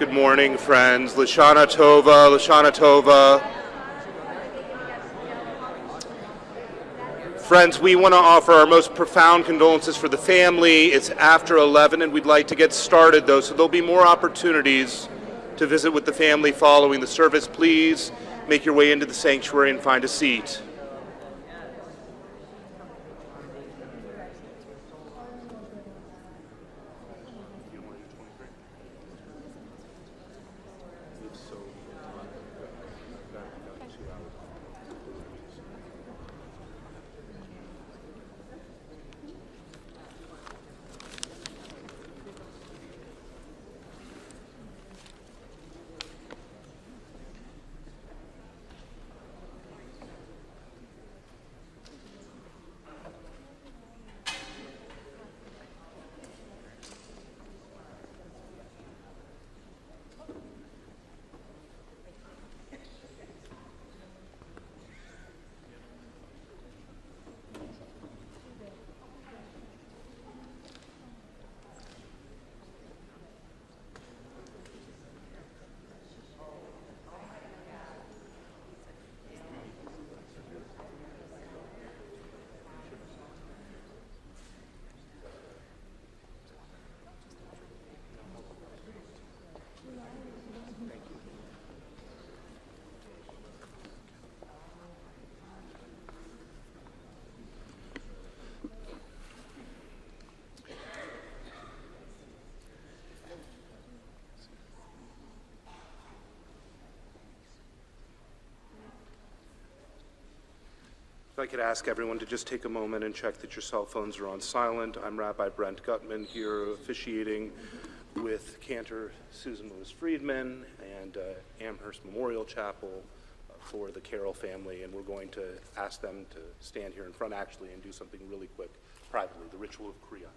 Good morning, friends. Lashana Tova, Lashana Tova. Friends, we want to offer our most profound condolences for the family. It's after 11, and we'd like to get started, though, so there'll be more opportunities to visit with the family following the service. Please make your way into the sanctuary and find a seat. I could ask everyone to just take a moment and check that your cell phones are on silent. I'm Rabbi Brent Gutman here officiating with Cantor Susan Lewis Friedman and Amherst Memorial Chapel for the Carrel family, and we're going to ask them to stand here in front actually and do something really quick privately, the ritual of Kriya.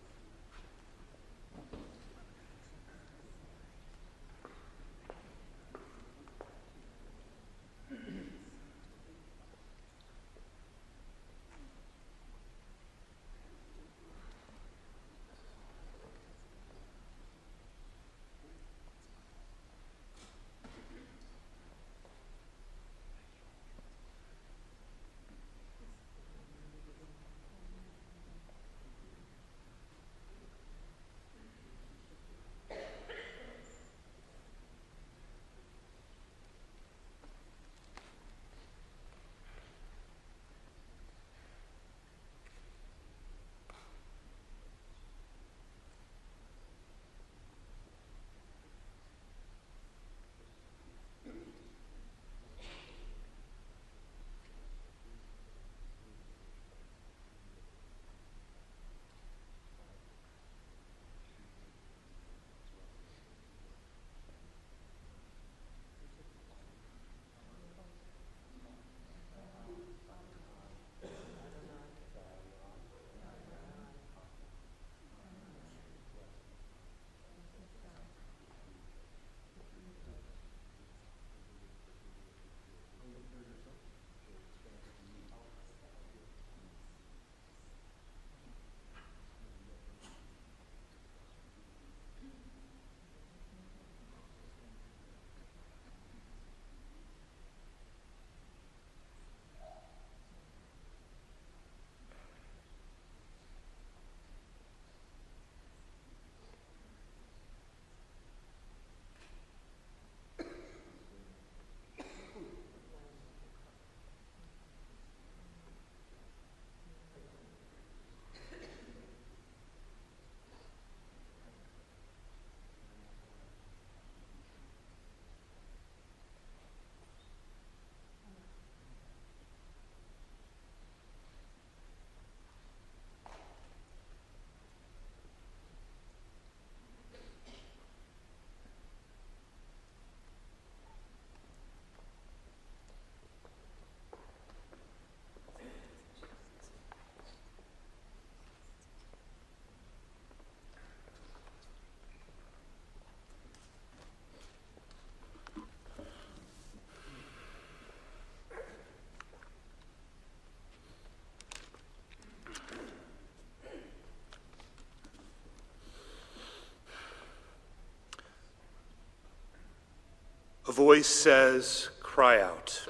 A voice says, "Cry out."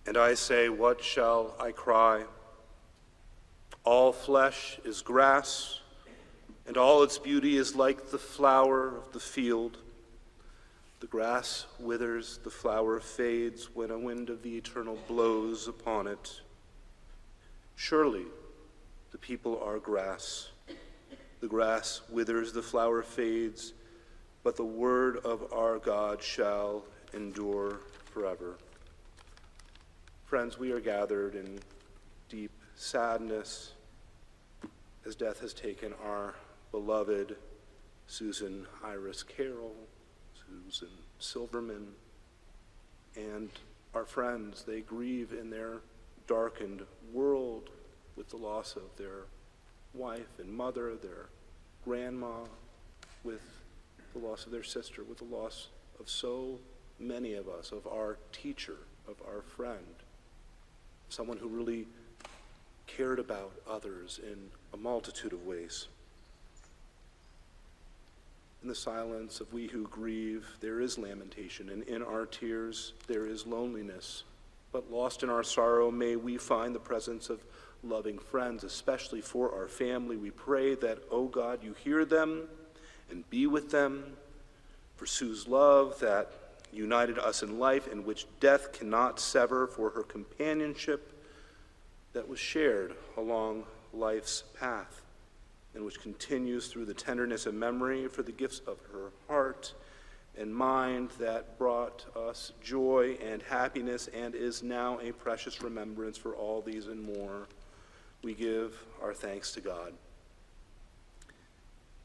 And I say, what shall I cry? All flesh is grass, and all its beauty is like the flower of the field. The grass withers, the flower fades when a wind of the eternal blows upon it. Surely the people are grass. The grass withers, the flower fades, but the word of our God shall endure forever. Friends, we are gathered in deep sadness as death has taken our beloved Susan Iris Carrel, Susan Silverman, and our friends. They grieve in their darkened world with the loss of their wife and mother, their grandma, with the loss of their sister, with the loss of so many of us, of our teacher, of our friend, someone who really cared about others in a multitude of ways. In the silence of we who grieve, there is lamentation, and in our tears, there is loneliness. But lost in our sorrow, may we find the presence of loving friends, especially for our family. We pray that, oh God, you hear them and be with them. For Sue's love that united us in life, in which death cannot sever, for her companionship that was shared along life's path, and which continues through the tenderness of memory, for the gifts of her heart and mind that brought us joy and happiness and is now a precious remembrance for all these and more. We give our thanks to God.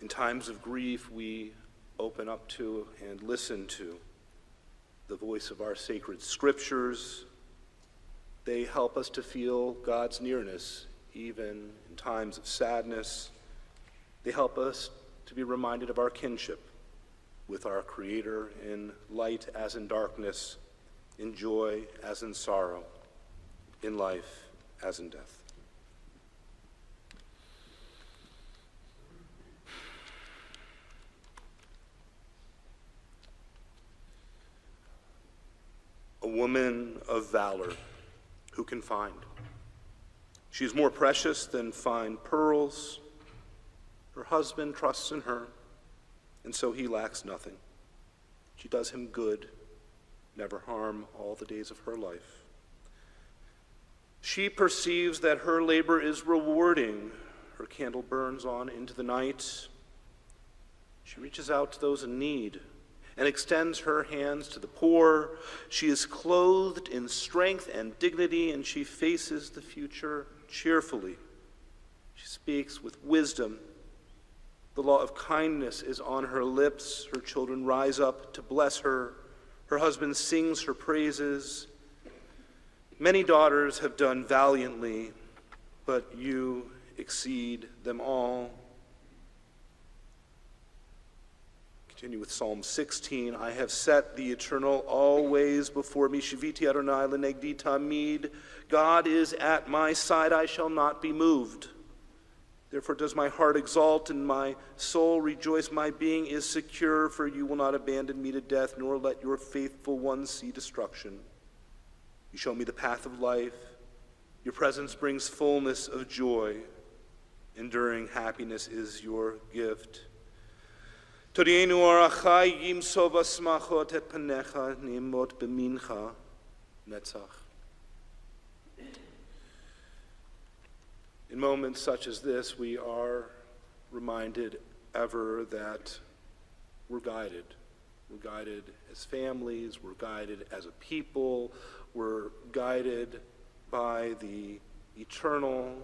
In times of grief, we open up to and listen to the voice of our sacred scriptures. They help us to feel God's nearness, even in times of sadness. They help us to be reminded of our kinship with our Creator in light as in darkness, in joy as in sorrow, in life as in death. A woman of valor, who can find? She is more precious than fine pearls. Her husband trusts in her, and so he lacks nothing. She does him good, never harm all the days of her life. She perceives that her labor is rewarding. Her candle burns on into the night. She reaches out to those in need and extends her hands to the poor. She is clothed in strength and dignity, and she faces the future cheerfully. She speaks with wisdom. The law of kindness is on her lips. Her children rise up to bless her. Her husband sings her praises. Many daughters have done valiantly, but you exceed them all. Continue with Psalm 16. I have set the eternal always before me. Shiviti Adonai lenegdi tamid. God is at my side. I shall not be moved. Therefore does my heart exult and my soul rejoice. My being is secure, for you will not abandon me to death, nor let your faithful one see destruction. You show me the path of life. Your presence brings fullness of joy. Enduring happiness is your gift. Torienu arachayim sova smachot et panecha nimot bemincha netzach. In moments such as this, we are reminded ever that we're guided. We're guided as families, we're guided as a people, we're guided by the eternal,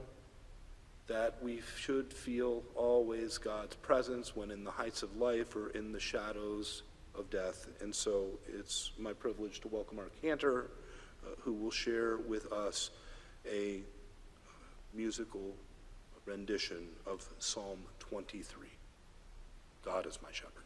that we should feel always God's presence when in the heights of life or in the shadows of death. And so it's my privilege to welcome our cantor, who will share with us a musical rendition of Psalm 23. God is my shepherd.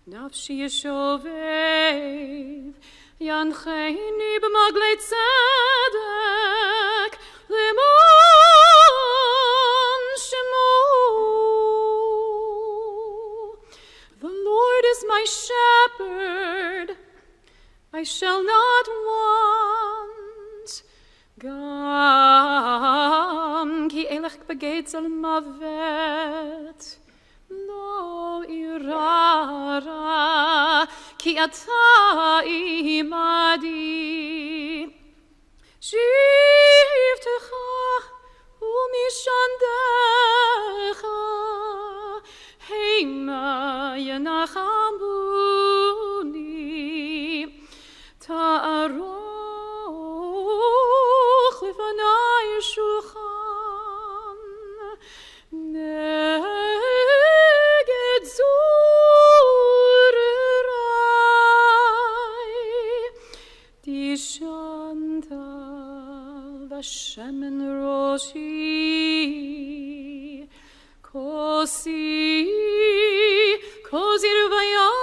Nafshi yeshovev, yancheini b'maglei tzedek, lemon shemu. The Lord is my shepherd, I shall not want. Gam ki elech begeitz al mavet. Lo irara ki ata imadi shivtecha umishandecha heima yanachamuni ta'aroch lefanai shulchan Hashem Roshi Kosi Kozir Vayam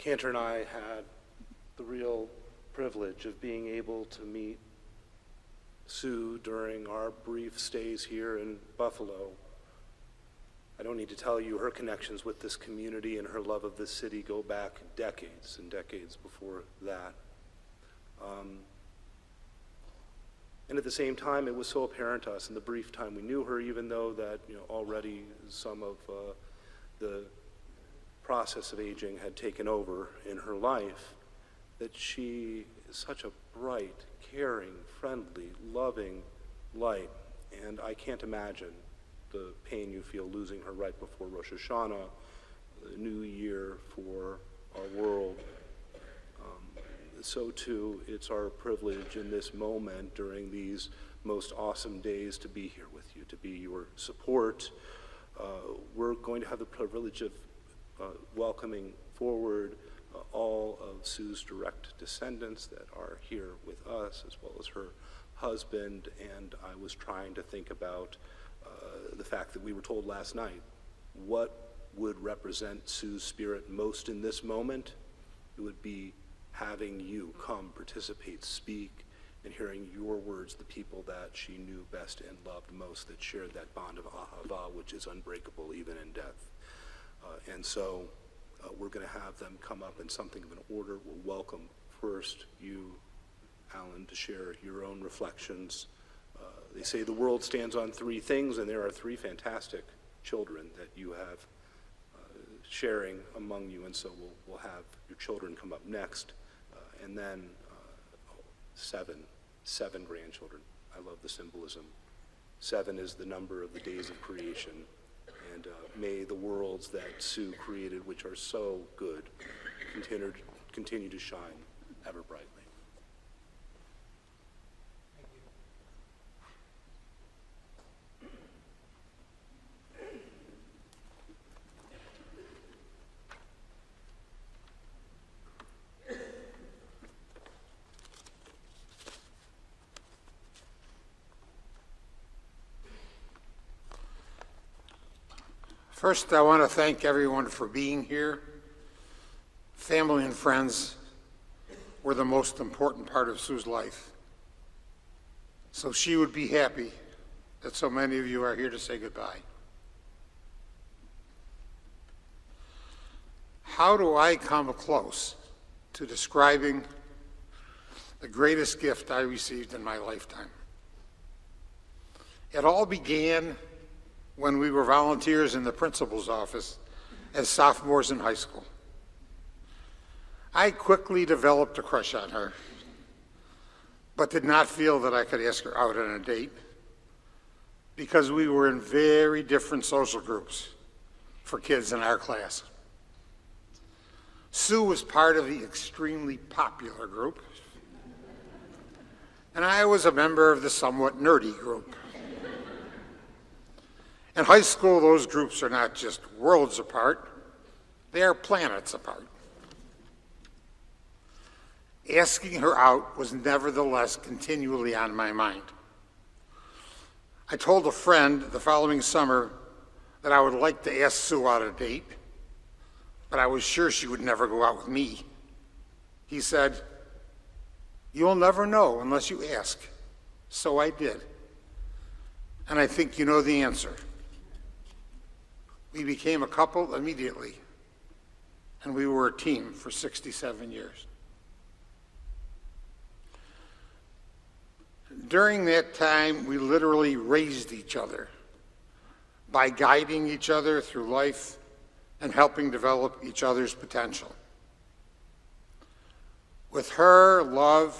Cantor and I had the real privilege of being able to meet Sue during our brief stays here in Buffalo. I don't need to tell you her connections with this community and her love of this city go back decades and decades before that. And at the same time, it was so apparent to us in the brief time we knew her, even though that already some of the process of aging had taken over in her life, that she is such a bright, caring, friendly, loving light. And I can't imagine the pain you feel losing her right before Rosh Hashanah, the new year for our world. So too, it's our privilege in this moment during these most awesome days to be here with you, to be your support. We're going to have the privilege of welcoming forward all of Sue's direct descendants that are here with us, as well as her husband. And I was trying to think about the fact that we were told last night what would represent Sue's spirit most in this moment. It would be having you come, participate, speak, and hearing your words, the people that she knew best and loved most, that shared that bond of ahava, which is unbreakable even in death. And so we're going to have them come up in something of an order. We'll welcome first you, Alan, to share your own reflections. They say the world stands on three things, and there are three fantastic children that you have sharing among you, and so we'll have your children come up next. And then seven grandchildren. I love the symbolism. 7 is the number of the days of creation. And may the worlds that Sue created, which are so good, continue to shine ever brightly. First, I want to thank everyone for being here. Family and friends were the most important part of Sue's life. So she would be happy that so many of you are here to say goodbye. How do I come close to describing the greatest gift I received in my lifetime? It all began when we were volunteers in the principal's office as sophomores in high school. I quickly developed a crush on her, but did not feel that I could ask her out on a date because we were in very different social groups for kids in our class. Sue was part of the extremely popular group, and I was a member of the somewhat nerdy group. In high school, those groups are not just worlds apart, they are planets apart. Asking her out was nevertheless continually on my mind. I told a friend the following summer that I would like to ask Sue out on a date, but I was sure she would never go out with me. He said, "You'll never know unless you ask." So I did. And I think you know the answer. We became a couple immediately, and we were a team for 67 years. During that time, we literally raised each other by guiding each other through life and helping develop each other's potential. With her love,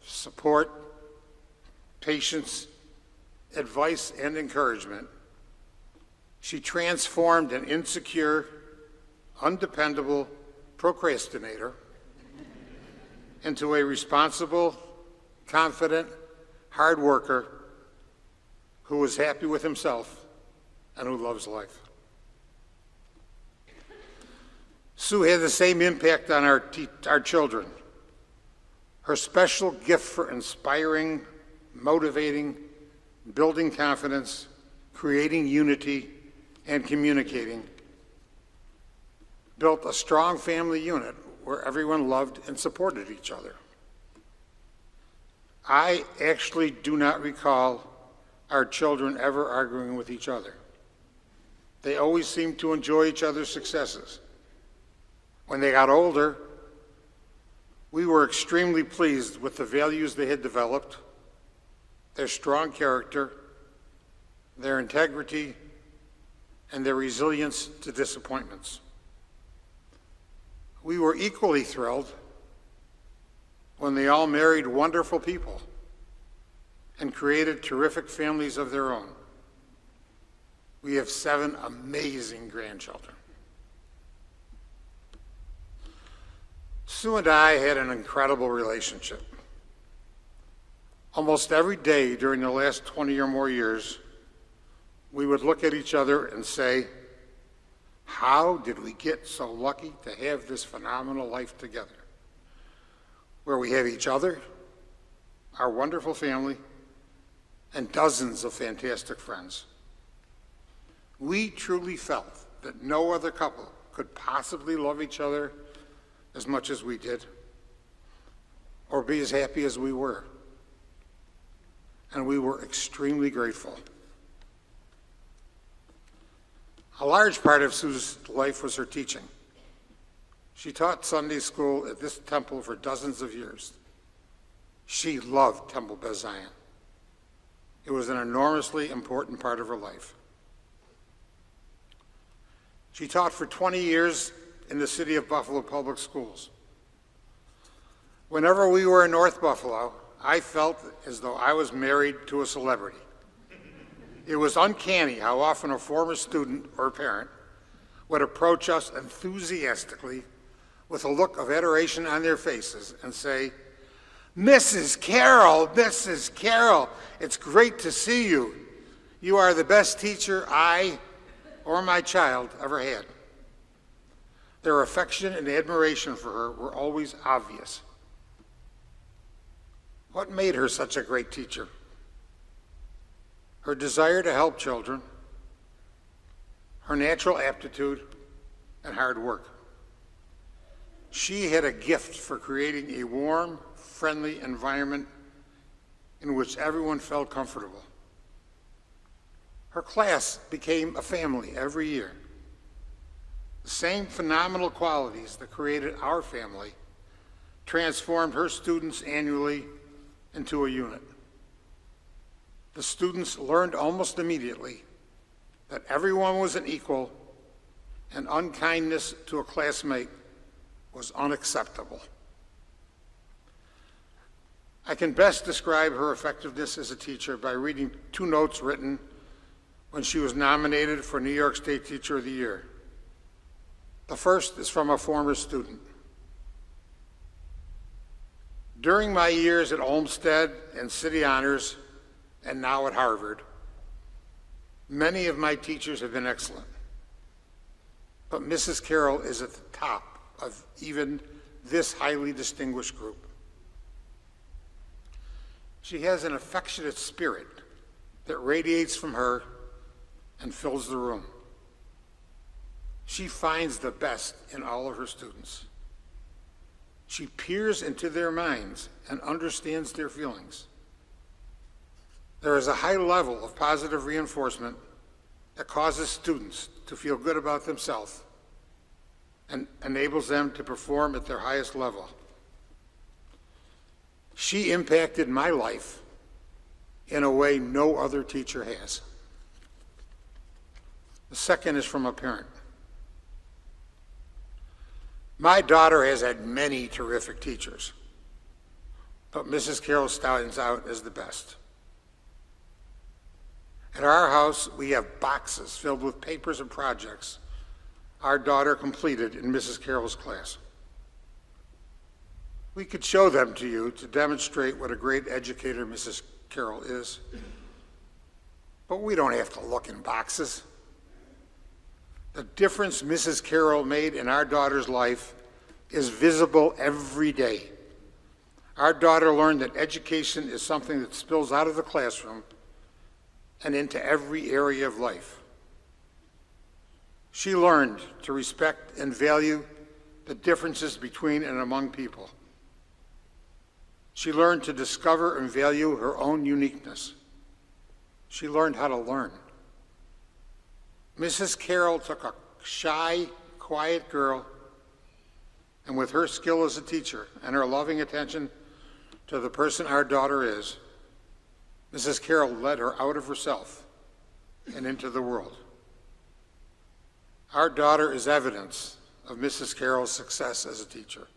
support, patience, advice, and encouragement, she transformed an insecure, undependable procrastinator into a responsible, confident, hard worker who was happy with himself and who loves life. Sue had the same impact on our children. Her special gift for inspiring, motivating, building confidence, creating unity, and communicating built a strong family unit where everyone loved and supported each other. I actually do not recall our children ever arguing with each other. They always seemed to enjoy each other's successes. When they got older, we were extremely pleased with the values they had developed, their strong character, their integrity, and their resilience to disappointments. We were equally thrilled when they all married wonderful people and created terrific families of their own. We have 7 amazing grandchildren. Sue and I had an incredible relationship. Almost every day during the last 20 or more years, we would look at each other and say, how did we get so lucky to have this phenomenal life together, where we have each other, our wonderful family, and dozens of fantastic friends. We truly felt that no other couple could possibly love each other as much as we did, or be as happy as we were. And we were extremely grateful. A large part of Sue's life was her teaching. She taught Sunday school at this temple for dozens of years. She loved templebethzion. It was an enormously important part of her life. She taught for 20 years in the city of Buffalo Public Schools. Whenever we were in North Buffalo, I felt as though I was married to a celebrity. It was uncanny how often a former student or parent would approach us enthusiastically with a look of adoration on their faces and say, Mrs. Carrel, Mrs. Carrel, it's great to see you. You are the best teacher I or my child ever had. Their affection and admiration for her were always obvious. What made her such a great teacher? Her desire to help children, her natural aptitude, and hard work. She had a gift for creating a warm, friendly environment in which everyone felt comfortable. Her class became a family every year. The same phenomenal qualities that created our family transformed her students annually into a unit. The students learned almost immediately that everyone was an equal and unkindness to a classmate was unacceptable. I can best describe her effectiveness as a teacher by reading 2 notes written when she was nominated for New York State Teacher of the Year. The first is from a former student. During my years at Olmsted and City Honors, and now at Harvard, many of my teachers have been excellent. But Mrs. Carrel is at the top of even this highly distinguished group. She has an affectionate spirit that radiates from her and fills the room. She finds the best in all of her students. She peers into their minds and understands their feelings. There is a high level of positive reinforcement that causes students to feel good about themselves and enables them to perform at their highest level. She impacted my life in a way no other teacher has. The second is from a parent. My daughter has had many terrific teachers, but Mrs. Carrel stands out as the best. At our house, we have boxes filled with papers and projects our daughter completed in Mrs. Carrel's class. We could show them to you to demonstrate what a great educator Mrs. Carrel is, but we don't have to look in boxes. The difference Mrs. Carrel made in our daughter's life is visible every day. Our daughter learned that education is something that spills out of the classroom and into every area of life. She learned to respect and value the differences between and among people. She learned to discover and value her own uniqueness. She learned how to learn. Mrs. Carrel took a shy, quiet girl, and with her skill as a teacher and her loving attention to the person our daughter is, Mrs. Carrel led her out of herself and into the world. Our daughter is evidence of Mrs. Carrel's success as a teacher.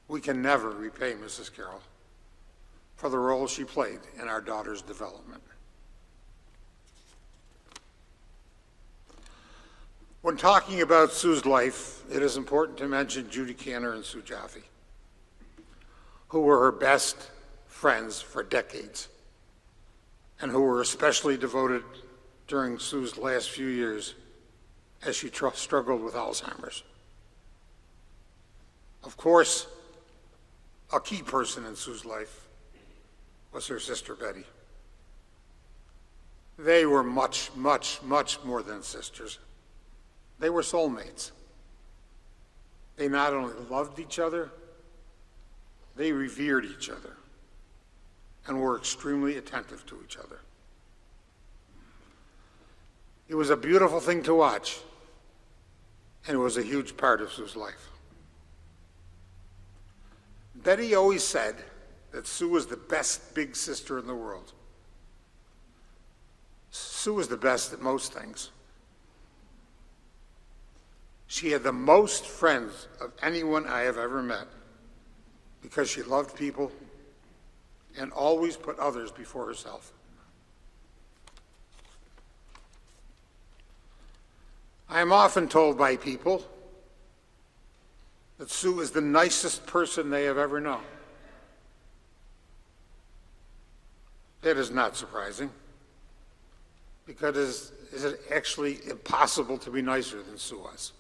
We can never repay Mrs. Carrel for the role she played in our daughter's development. When talking about Sue's life, it is important to mention Judy Cantor and Sue Jaffe, who were her best friends for decades, and who were especially devoted during Sue's last few years as she struggled with Alzheimer's. Of course, a key person in Sue's life was her sister Betty. They were much, much, much more than sisters. They were soulmates. They not only loved each other, they revered each other and were extremely attentive to each other. It was a beautiful thing to watch, and it was a huge part of Sue's life. Betty always said that Sue was the best big sister in the world. Sue was the best at most things. She had the most friends of anyone I have ever met because she loved people and always put others before herself. I am often told by people that Sue is the nicest person they have ever known. That is not surprising, because it is actually impossible to be nicer than Sue was.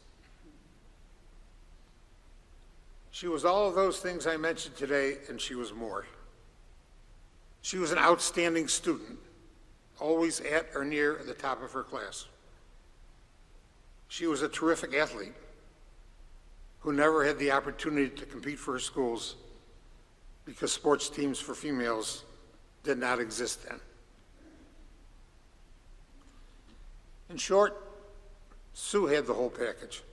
She was all of those things I mentioned today, and she was more. She was an outstanding student, always at or near the top of her class. She was a terrific athlete who never had the opportunity to compete for her schools because sports teams for females did not exist then. In short, Sue had the whole package.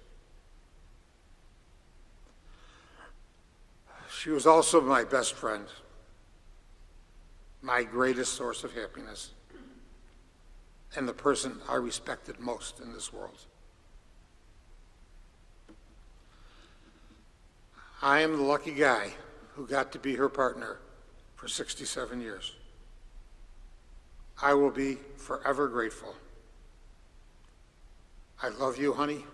She was also my best friend, my greatest source of happiness, and the person I respected most in this world. I am the lucky guy who got to be her partner for 67 years. I will be forever grateful. I love you, honey,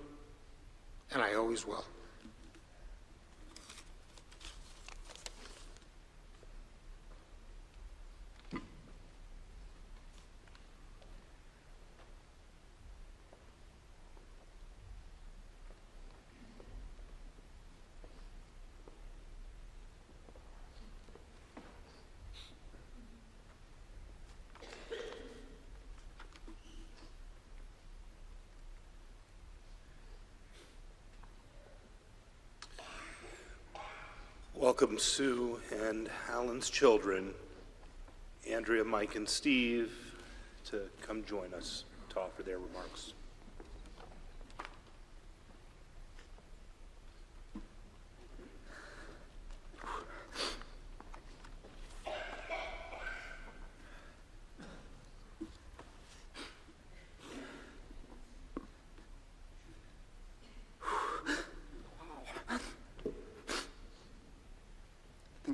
and I always will. Welcome Sue and Alan's children, Andrea, Mike, and Steve, to come join us to offer their remarks.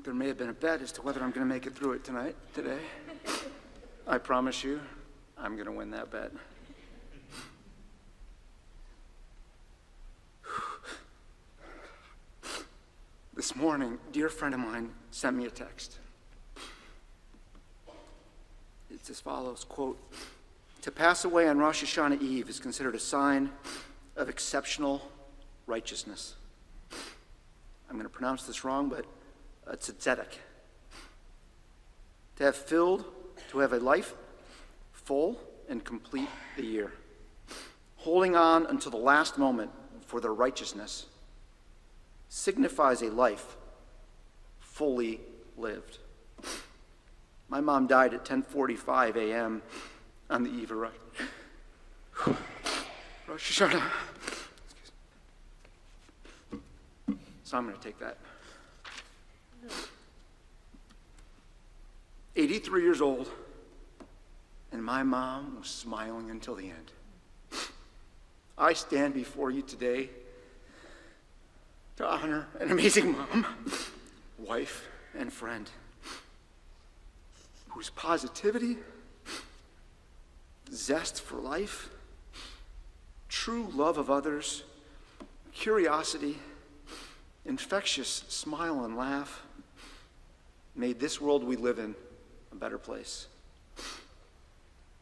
There may have been a bet as to whether I'm going to make it through it today. I promise you, I'm going to win that bet. This morning, a dear friend of mine sent me a text. It's as follows, quote, "To pass away on Rosh Hashanah Eve is considered a sign of exceptional righteousness." I'm going to pronounce this wrong, but it's a tzedek. To have a life full and complete the year, holding on until the last moment for their righteousness signifies a life fully lived. My mom died at 10:45 a.m. on the eve of Rosh Hashanah. So I'm going to take that. 83 years old, and my mom was smiling until the end. I stand before you today to honor an amazing mom, wife, and friend whose positivity, zest for life, true love of others, curiosity, infectious smile and laugh made this world we live in a better place.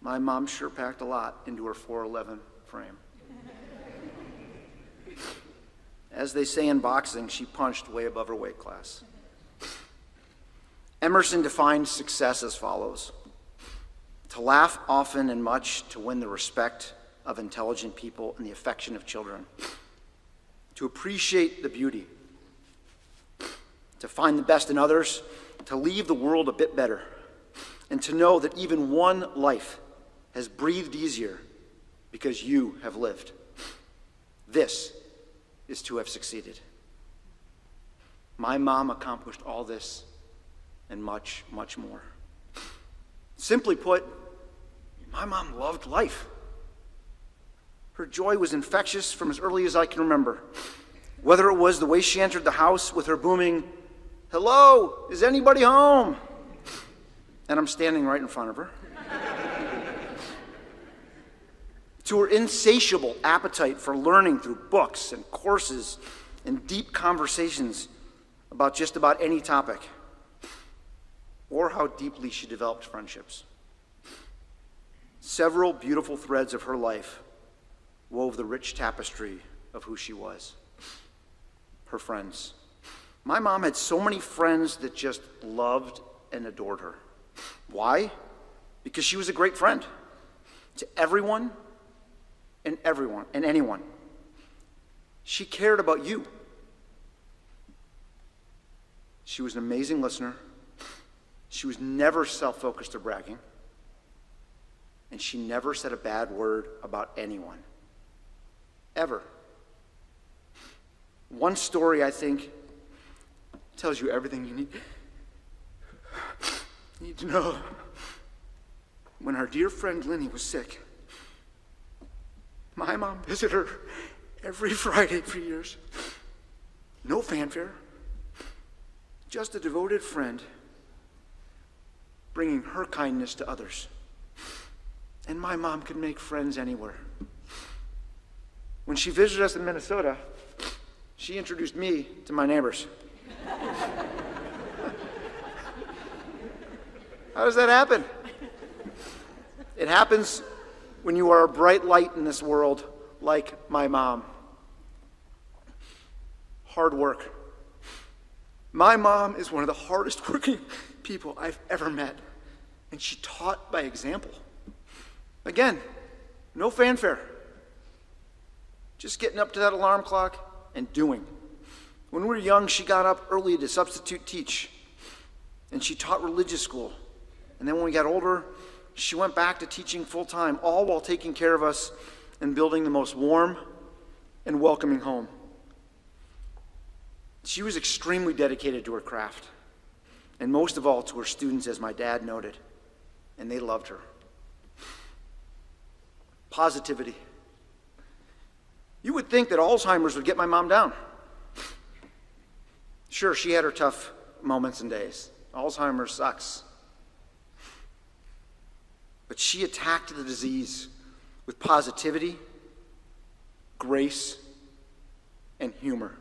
My mom sure packed a lot into her 4'11" frame. As they say in boxing, she punched way above her weight class. Emerson defined success as follows: to laugh often and much, to win the respect of intelligent people and the affection of children, to appreciate the beauty, to find the best in others, to leave the world a bit better, and to know that even one life has breathed easier because you have lived. This is to have succeeded. My mom accomplished all this and much, much more. Simply put, my mom loved life. Her joy was infectious from as early as I can remember. Whether it was the way she entered the house with her booming, "Hello, is anybody home?" and I'm standing right in front of her, to her insatiable appetite for learning through books and courses and deep conversations about just about any topic, or how deeply she developed friendships. Several beautiful threads of her life wove the rich tapestry of who she was. Her friends. My mom had so many friends that just loved and adored her. Why? Because she was a great friend to everyone and anyone. She cared about you. She was an amazing listener. She was never self-focused or bragging. And she never said a bad word about anyone. Ever. One story, I think, tells you everything you need to know. When our dear friend Linny was sick, my mom visited her every Friday for years. No fanfare, just a devoted friend bringing her kindness to others. And my mom could make friends anywhere. When she visited us in Minnesota, she introduced me to my neighbors. How does that happen? It happens when you are a bright light in this world, like my mom. Hard work. My mom is one of the hardest working people I've ever met, and she taught by example. Again, no fanfare. Just getting up to that alarm clock and doing. When we were young, she got up early to substitute teach, and she taught religious school. And then when we got older, she went back to teaching full-time, all while taking care of us and building the most warm and welcoming home. She was extremely dedicated to her craft, and most of all to her students, as my dad noted, and they loved her. Positivity. You would think that Alzheimer's would get my mom down. Sure, she had her tough moments and days. Alzheimer's sucks. But she attacked the disease with positivity, grace, and humor.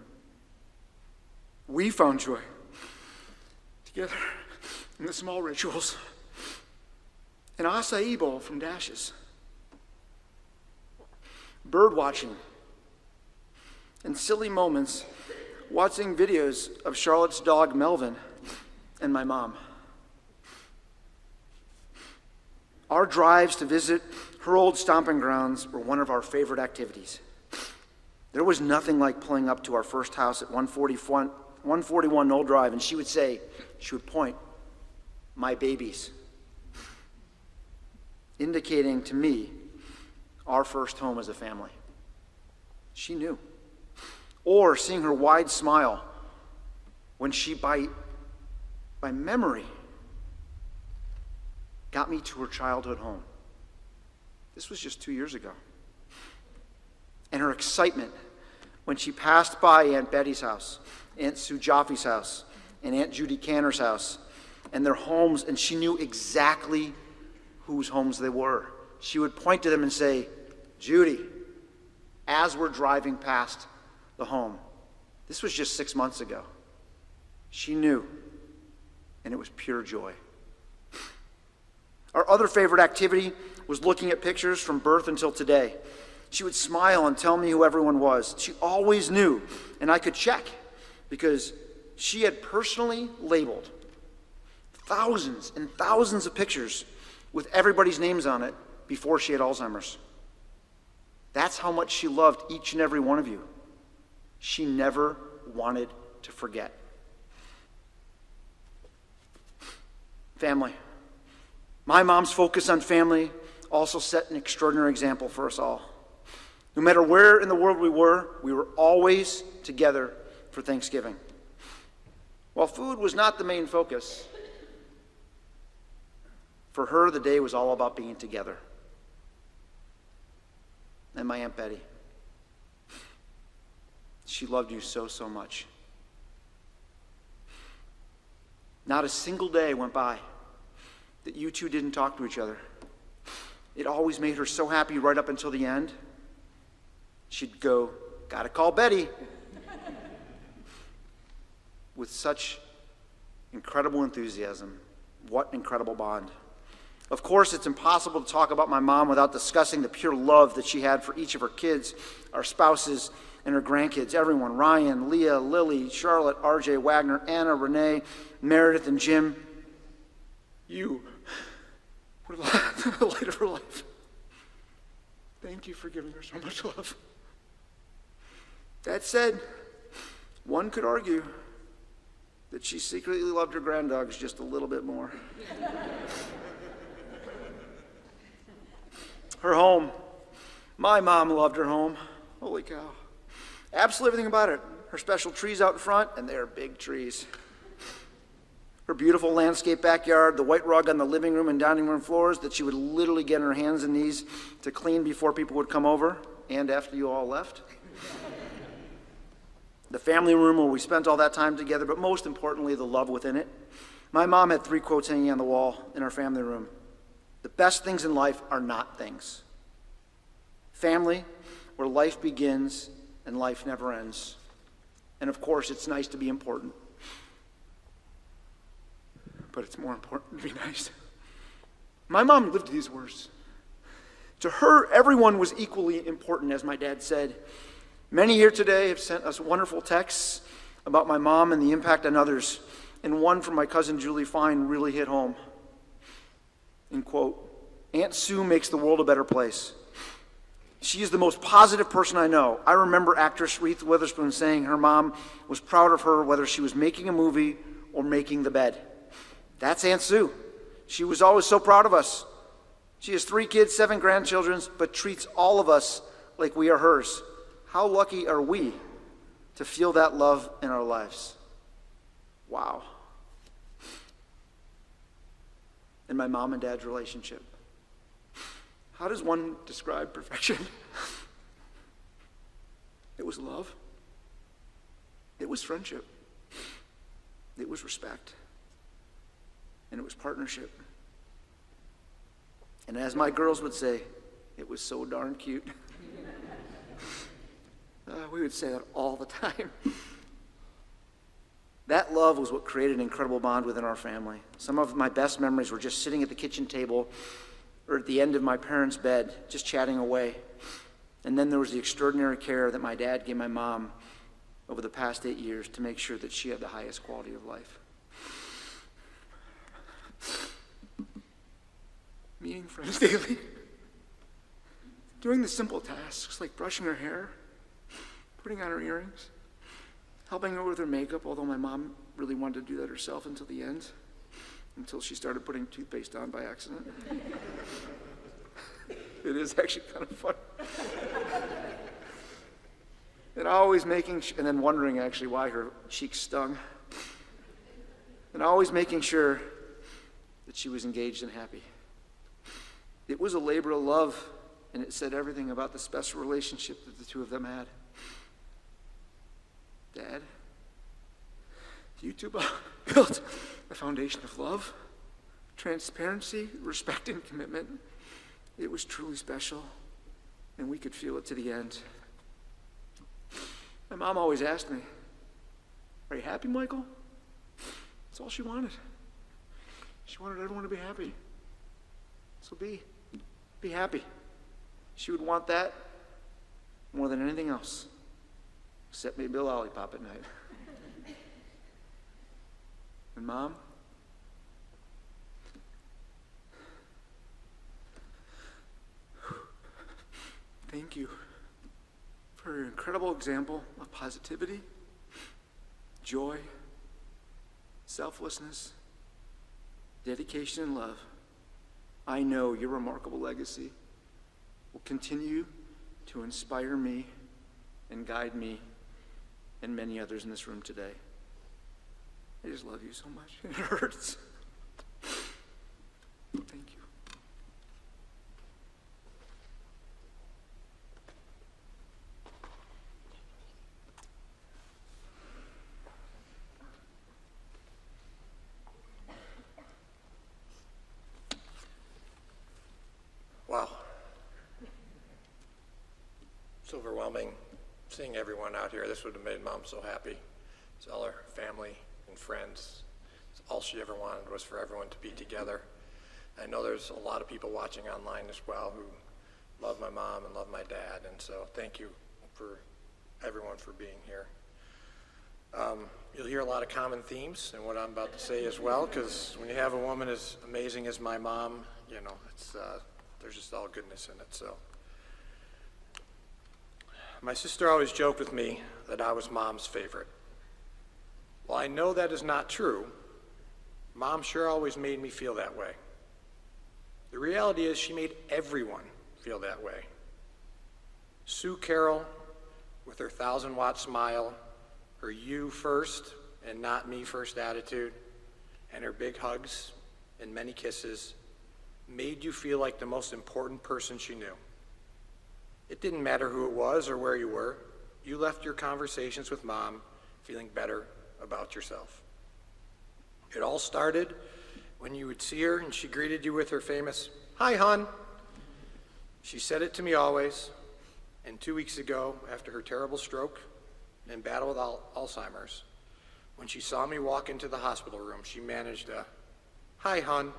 We found joy together in the small rituals. An acai bowl from Dash's. Bird watching. And silly moments watching videos of Charlotte's dog Melvin and my mom. Our drives to visit her old stomping grounds were one of our favorite activities. There was nothing like pulling up to our first house at 141 Knoll Drive, and she would point, "My babies," indicating to me our first home as a family. She knew. Or seeing her wide smile when she, by memory, got me to her childhood home. This was just 2 years ago. And her excitement when she passed by Aunt Betty's house, Aunt Sue Joffe's house, and Aunt Judy Canner's house, and their homes, and she knew exactly whose homes they were. She would point to them and say, "Judy," as we're driving past the home. This was just 6 months ago. She knew, and it was pure joy. Our other favorite activity was looking at pictures from birth until today. She would smile and tell me who everyone was. She always knew, and I could check, because she had personally labeled thousands and thousands of pictures with everybody's names on it before she had Alzheimer's. That's how much she loved each and every one of you. She never wanted to forget. Family. My mom's focus on family also set an extraordinary example for us all. No matter where in the world we were always together for Thanksgiving. While food was not the main focus, for her the day was all about being together. And my Aunt Betty, she loved you so, so much. Not a single day went by that you two didn't talk to each other. It always made her so happy right up until the end. She'd go, "Gotta call Betty," with such incredible enthusiasm. What an incredible bond. Of course, it's impossible to talk about my mom without discussing the pure love that she had for each of her kids, our spouses, and her grandkids, everyone: Ryan, Leah, Lily, Charlotte, RJ, Wagner, Anna, Renee, Meredith, and Jim. You were the light of her life. Thank you for giving her so much love. That said, one could argue that she secretly loved her granddogs just a little bit more. Her home. My mom loved her home. Holy cow. Absolutely everything about it. Her special trees out in front, and they are big trees. Her beautiful landscape backyard, the white rug on the living room and dining room floors that she would literally get her hands and knees to clean before people would come over, and after you all left. The family room where we spent all that time together, but most importantly, the love within it. My mom had 3 quotes hanging on the wall in our family room. "The best things in life are not things. Family, where life begins and life never ends. And of course, it's nice to be important. But it's more important to be nice." My mom lived these words. To her, everyone was equally important, as my dad said. Many here today have sent us wonderful texts about my mom and the impact on others, and one from my cousin Julie Fine really hit home. In quote, "Aunt Sue makes the world a better place. She is the most positive person I know. I remember actress Reese Witherspoon saying her mom was proud of her whether she was making a movie or making the bed. That's Aunt Sue. She was always so proud of us. She has 3 kids, 7 grandchildren, but treats all of us like we are hers. How lucky are we to feel that love in our lives?" Wow. And my mom and dad's relationship. How does one describe perfection? It was love. It was friendship. It was respect. And it was partnership. And as my girls would say, it was so darn cute. We would say that all the time. That love was what created an incredible bond within our family. Some of my best memories were just sitting at the kitchen table or at the end of my parents' bed, just chatting away. And then there was the extraordinary care that my dad gave my mom over the past 8 years to make sure that she had the highest quality of life. Meeting friends daily, doing the simple tasks like brushing her hair, putting on her earrings, helping her with her makeup, although my mom really wanted to do that herself until the end, until she started putting toothpaste on by accident. It is actually kind of fun. And always and then wondering actually why her cheeks stung. And always making sure that she was engaged and happy. It was a labor of love, and it said everything about the special relationship that the two of them had. Dad, you two built a foundation of love, transparency, respect, and commitment. It was truly special, and we could feel it to the end. My mom always asked me, "Are you happy, Michael?" That's all she wanted. She wanted everyone to be happy. So be happy. She would want that more than anything else, except maybe a lollipop at night. And Mom, thank you for your incredible example of positivity, joy, selflessness, dedication, and love. I know your remarkable legacy will continue to inspire me and guide me and many others in this room today. I just love you so much. It hurts. Thank you. Wow. It's overwhelming seeing everyone out here. This would have made Mom so happy. It's all her family and friends. It's all she ever wanted was for everyone to be together. I know there's a lot of people watching online as well who love my mom and love my dad, and so thank you for everyone for being here. You'll hear a lot of common themes in what I'm about to say as well, because when you have a woman as amazing as my mom, you know, it's there's just all goodness in it. So, my sister always joked with me that I was Mom's favorite. Well, I know that is not true. Mom sure always made me feel that way. The reality is she made everyone feel that way. Sue Carrel, with her 1,000-watt smile, her you first and not me first attitude, and her big hugs and many kisses, made you feel like the most important person she knew. It didn't matter who it was or where you were. You left your conversations with Mom feeling better about yourself. It all started when you would see her and she greeted you with her famous, "Hi, hon." She said it to me always, and 2 weeks ago, after her terrible stroke and battle with Alzheimer's, when she saw me walk into the hospital room, she managed a, "Hi, hon."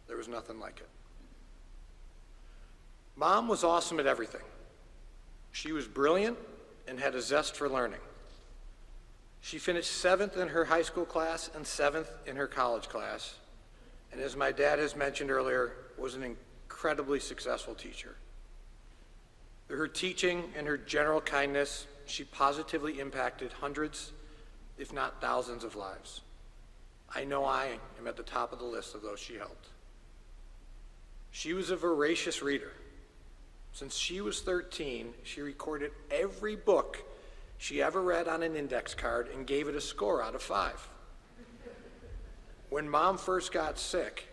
There was nothing like it. Mom was awesome at everything. She was brilliant and had a zest for learning. She finished 7th in her high school class and 7th in her college class, and as my dad has mentioned earlier, was an incredibly successful teacher. Through her teaching and her general kindness, she positively impacted hundreds, if not thousands, of lives. I know I am at the top of the list of those she helped. She was a voracious reader. Since she was 13, she recorded every book she ever read on an index card and gave it a score out of 5. When Mom first got sick,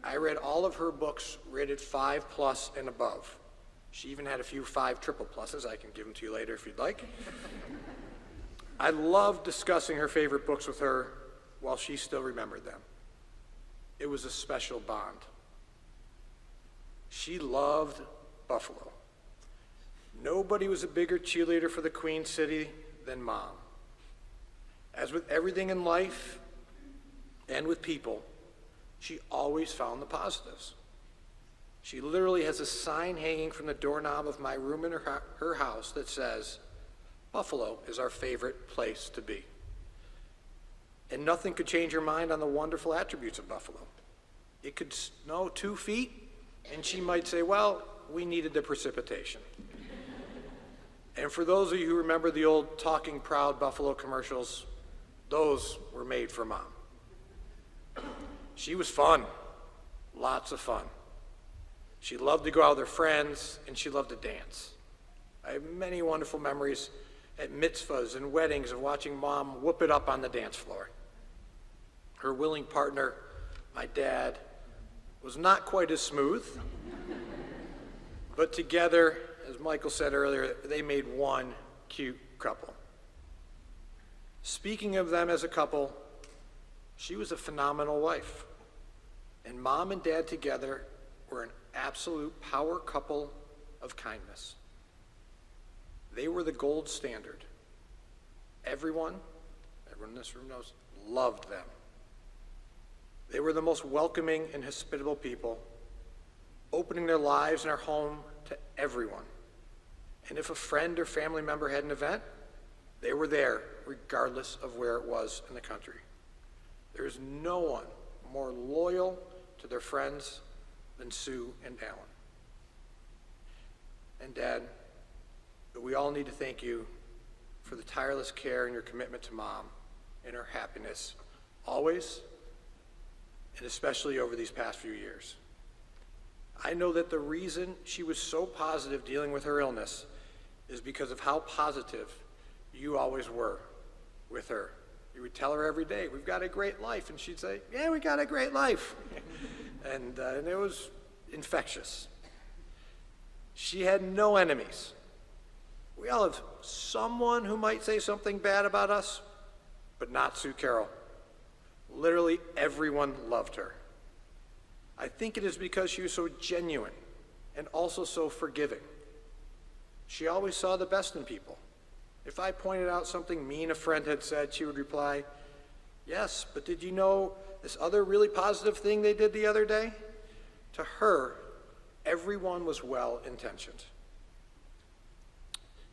I read all of her books rated 5+ and above. She even had a few 5 triple pluses. I can give them to you later if you'd like. I loved discussing her favorite books with her while she still remembered them. It was a special bond. She loved Buffalo. Nobody was a bigger cheerleader for the Queen City than Mom. As with everything in life and with people, she always found the positives. She literally has a sign hanging from the doorknob of my room in her house that says, "Buffalo is our favorite place to be." And nothing could change her mind on the wonderful attributes of Buffalo. It could snow 2 feet, and she might say, "Well, we needed the precipitation." And for those of you who remember the old Talking Proud Buffalo commercials, those were made for Mom. She was fun, lots of fun. She loved to go out with her friends, and she loved to dance. I have many wonderful memories at mitzvahs and weddings of watching Mom whoop it up on the dance floor. Her willing partner, my dad, was not quite as smooth, but together, as Michael said earlier, they made one cute couple. Speaking of them as a couple, she was a phenomenal wife. And Mom and Dad together were an absolute power couple of kindness. They were the gold standard. Everyone in this room knows, loved them. They were the most welcoming and hospitable people, opening their lives and their home to everyone. And if a friend or family member had an event, they were there, regardless of where it was in the country. There is no one more loyal to their friends than Sue and Alan. And Dad, we all need to thank you for the tireless care and your commitment to Mom and her happiness, always, and especially over these past few years. I know that the reason she was so positive dealing with her illness is because of how positive you always were with her. You would tell her every day, "We've got a great life," and she'd say, "Yeah, we got a great life." and it was infectious. She had no enemies. We all have someone who might say something bad about us, but not Sue Carrel. Literally everyone loved her. I think it is because she was so genuine and also so forgiving. She always saw the best in people. If I pointed out something mean a friend had said, she would reply, "Yes, but did you know this other really positive thing they did the other day?" To her, everyone was well-intentioned.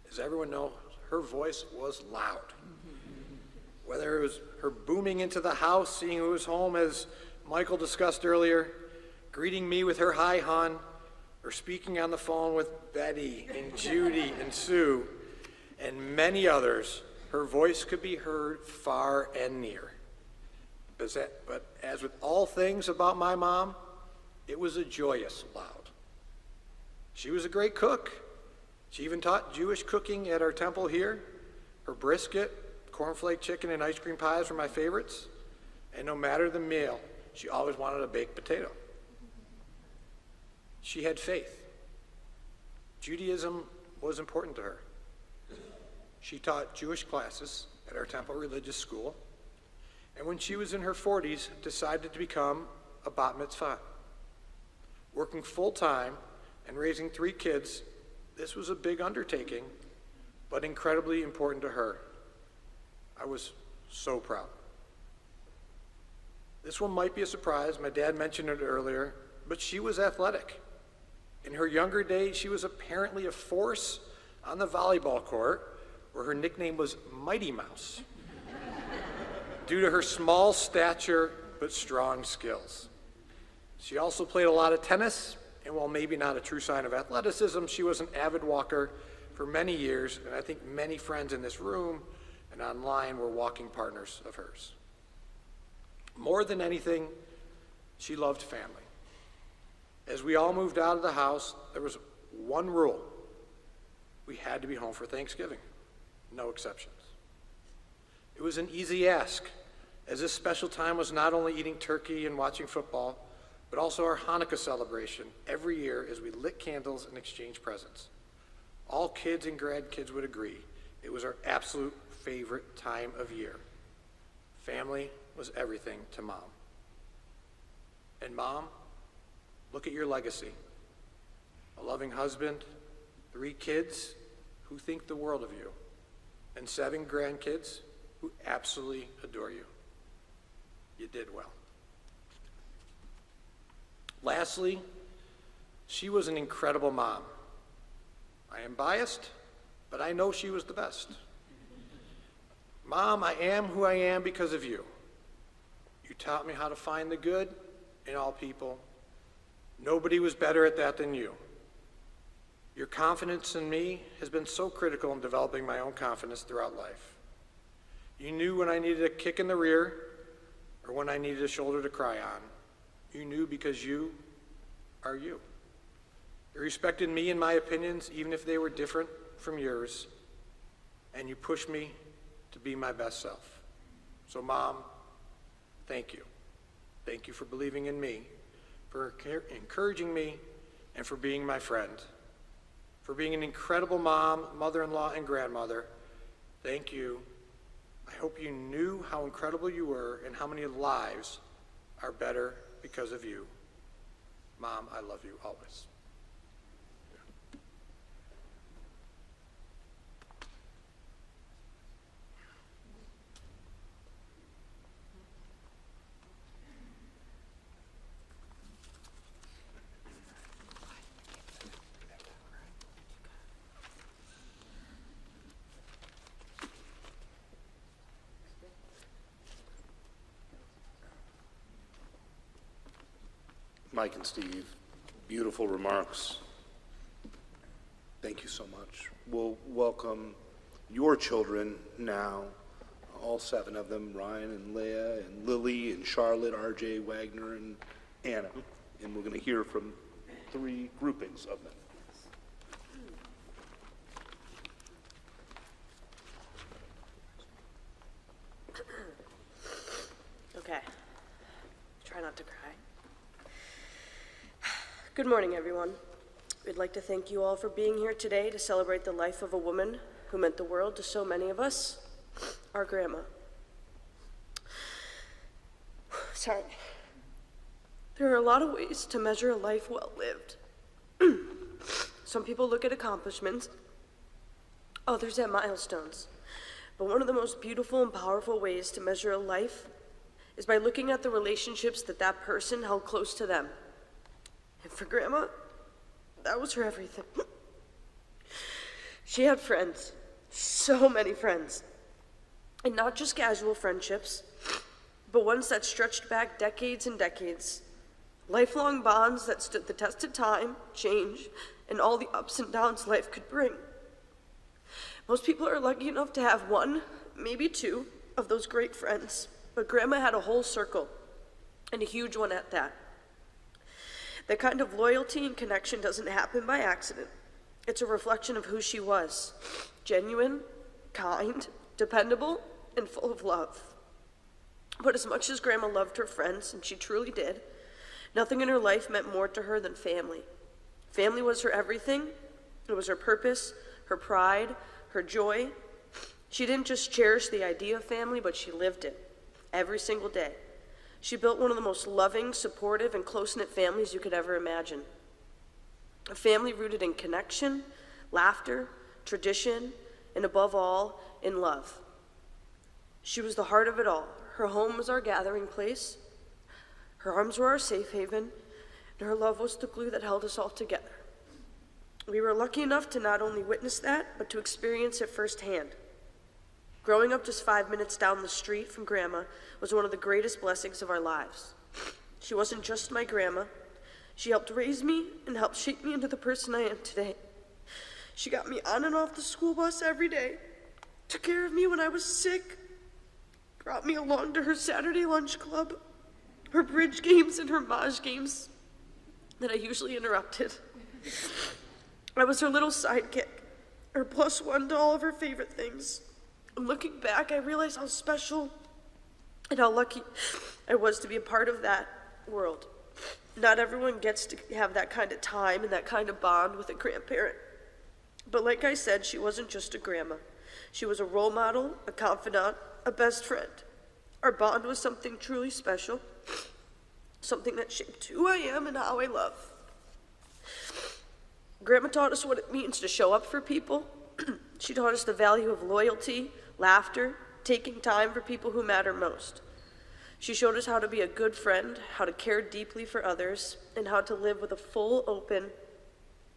As everyone knows, her voice was loud. Whether it was her booming into the house, seeing who was home, as Michael discussed earlier, greeting me with her "Hi, hon," or speaking on the phone with Betty and Judy and Sue, and many others, her voice could be heard far and near. But as with all things about my mom, it was a joyous loud. She was a great cook. She even taught Jewish cooking at our temple here. Her brisket, cornflake chicken, and ice cream pies were my favorites. And no matter the meal, she always wanted a baked potato. She had faith. Judaism was important to her. She taught Jewish classes at our temple religious school, and when she was in her 40s, decided to become a bat mitzvah. Working full-time and raising 3 kids, this was a big undertaking, but incredibly important to her. I was so proud. This one might be a surprise. My dad mentioned it earlier, but she was athletic. In her younger days, she was apparently a force on the volleyball court, where her nickname was Mighty Mouse, due to her small stature but strong skills. She also played a lot of tennis, and while maybe not a true sign of athleticism, she was an avid walker for many years, and I think many friends in this room and online were walking partners of hers. More than anything, she loved family. As we all moved out of the house, there was one rule. We had to be home for Thanksgiving. No exceptions. It was an easy ask, as this special time was not only eating turkey and watching football, but also our Hanukkah celebration every year as we lit candles and exchanged presents. All kids and grandkids would agree it was our absolute favorite time of year. Family was everything to Mom. And Mom, look at your legacy. A loving husband, 3 kids who think the world of you, and 7 grandkids who absolutely adore you. You did well. Lastly, she was an incredible mom. I am biased, but I know she was the best. Mom, I am who I am because of you. You taught me how to find the good in all people. Nobody was better at that than you. Your confidence in me has been so critical in developing my own confidence throughout life. You knew when I needed a kick in the rear or when I needed a shoulder to cry on. You knew because you are you. You respected me and my opinions, even if they were different from yours, and you pushed me to be my best self. So, Mom, thank you. Thank you for believing in me, for encouraging me, and for being my friend. For being an incredible mom, mother-in-law, and grandmother, thank you. I hope you knew how incredible you were and how many lives are better because of you. Mom, I love you always. Mike and Steve, beautiful remarks. Thank you so much. We'll welcome your children now, all 7 of them, Ryan and Leah and Lily and Charlotte, RJ, Wagner, and Anna. And we're going to hear from 3 groupings of them. Okay. Try not to cry. Good morning, everyone. We'd like to thank you all for being here today to celebrate the life of a woman who meant the world to so many of us, our grandma. Sorry. There are a lot of ways to measure a life well lived. Some people look at accomplishments, others at milestones. But one of the most beautiful and powerful ways to measure a life is by looking at the relationships that that person held close to them. And for Grandma, that was her everything. She had friends, so many friends. And not just casual friendships, but ones that stretched back decades and decades. Lifelong bonds that stood the test of time, change, and all the ups and downs life could bring. Most people are lucky enough to have 1, maybe 2, of those great friends. But Grandma had a whole circle, and a huge one at that. That kind of loyalty and connection doesn't happen by accident. It's a reflection of who she was. Genuine, kind, dependable, and full of love. But as much as Grandma loved her friends, and she truly did, nothing in her life meant more to her than family. Family was her everything. It was her purpose, her pride, her joy. She didn't just cherish the idea of family, but she lived it every single day. She built one of the most loving, supportive, and close-knit families you could ever imagine. A family rooted in connection, laughter, tradition, and above all, in love. She was the heart of it all. Her home was our gathering place. Her arms were our safe haven, and her love was the glue that held us all together. We were lucky enough to not only witness that, but to experience it firsthand. Growing up just 5 minutes down the street from Grandma was one of the greatest blessings of our lives. She wasn't just my grandma. She helped raise me and helped shape me into the person I am today. She got me on and off the school bus every day, took care of me when I was sick, brought me along to her Saturday lunch club, her bridge games and her Maj games that I usually interrupted. I was her little sidekick, her +1 to all of her favorite things. And looking back, I realized how special and how lucky I was to be a part of that world. Not everyone gets to have that kind of time and that kind of bond with a grandparent. But like I said, she wasn't just a grandma. She was a role model, a confidant, a best friend. Our bond was something truly special, something that shaped who I am and how I love. Grandma taught us what it means to show up for people. She taught us the value of loyalty, laughter, taking time for people who matter most. She showed us how to be a good friend, how to care deeply for others, and how to live with a full, open,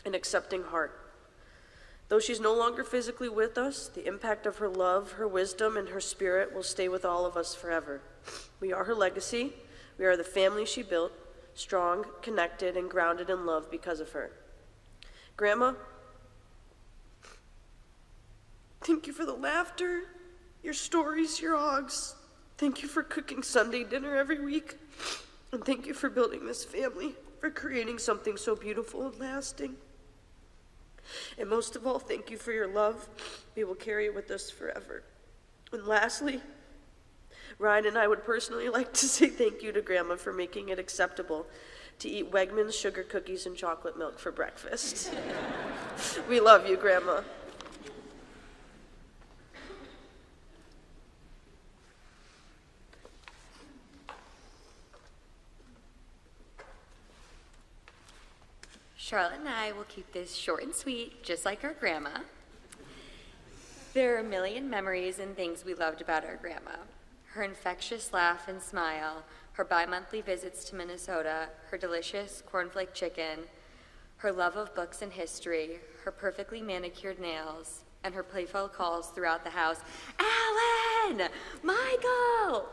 and accepting heart. Though she's no longer physically with us, the impact of her love, her wisdom, and her spirit will stay with all of us forever. We are her legacy. We are the family she built, strong, connected, and grounded in love because of her. Grandma, Thank you for the laughter, your stories, your hogs. Thank you for cooking Sunday dinner every week. And thank you for building this family, for creating something so beautiful and lasting. And most of all, thank you for your love. We will carry it with us forever. And lastly, Ryan and I would personally like to say thank you to Grandma for making it acceptable to eat Wegmans sugar cookies and chocolate milk for breakfast. We love you, Grandma. Charlotte and I will keep this short and sweet, just like our grandma. There are a million memories and things we loved about our grandma. Her infectious laugh and smile, her bi-monthly visits to Minnesota, her delicious cornflake chicken, her love of books and history, her perfectly manicured nails, and her playful calls throughout the house, Alan! Michael!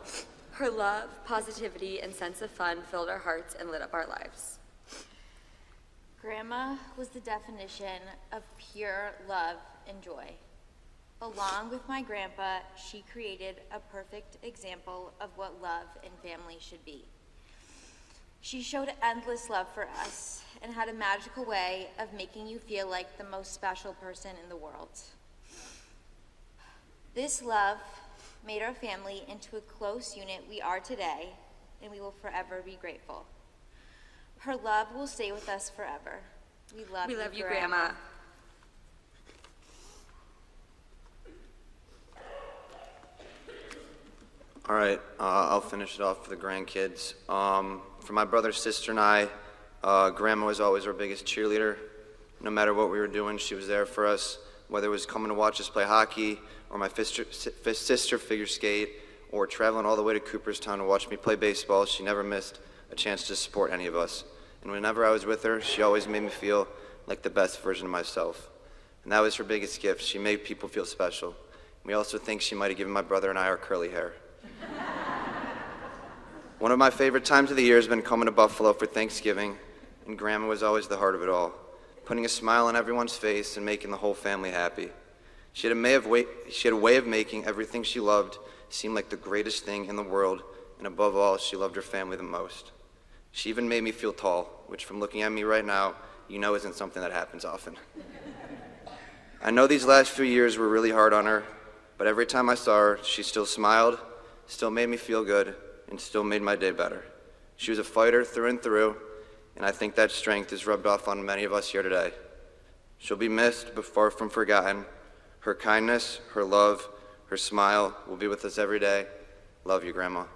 Her love, positivity, and sense of fun filled our hearts and lit up our lives. Grandma was the definition of pure love and joy. Along with my grandpa, she created a perfect example of what love and family should be. She showed endless love for us and had a magical way of making you feel like the most special person in the world. This love made our family into a close unit we are today, and we will forever be grateful. Her love will stay with us forever. We love you, Grandma. All right, I'll finish it off for the grandkids. For my brother, sister, and I, Grandma was always our biggest cheerleader. No matter what we were doing, she was there for us, whether it was coming to watch us play hockey, or my sister figure skate, or traveling all the way to Cooperstown to watch me play baseball. She never missed a chance to support any of us. And whenever I was with her, she always made me feel like the best version of myself. And that was her biggest gift. She made people feel special. We also think she might have given my brother and I our curly hair. One of my favorite times of the year has been coming to Buffalo for Thanksgiving, and Grandma was always the heart of it all, putting a smile on everyone's face and making the whole family happy. She had a way of making everything she loved seem like the greatest thing in the world, and above all, she loved her family the most. She even made me feel tall, which from looking at me right now, you know isn't something that happens often. I know these last few years were really hard on her, but every time I saw her, she still smiled, still made me feel good, and still made my day better. She was a fighter through and through, and I think that strength is rubbed off on many of us here today. She'll be missed, but far from forgotten. Her kindness, her love, her smile will be with us every day. Love you, Grandma.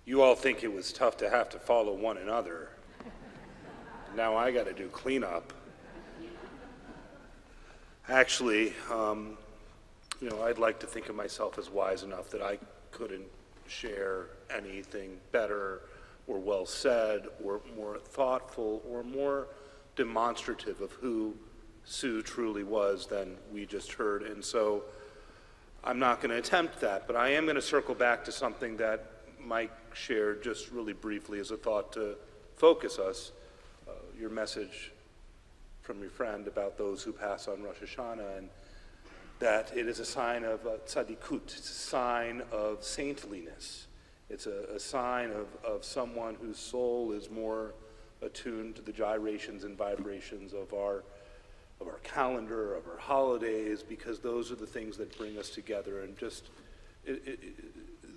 You all think it was tough to have to follow one another. Now I got to do cleanup. Actually, I'd like to think of myself as wise enough that I couldn't share anything better or well said or more thoughtful or more demonstrative of who Sue truly was than we just heard. And so I'm not going to attempt that, but I am going to circle back to something that Mike shared just really briefly as a thought to focus us. Your message from your friend about those who pass on Rosh Hashanah, and that it is a sign of tzadikut. It's a sign of saintliness. It's a sign of someone whose soul is more attuned to the gyrations and vibrations of our calendar, of our holidays, because those are the things that bring us together. And just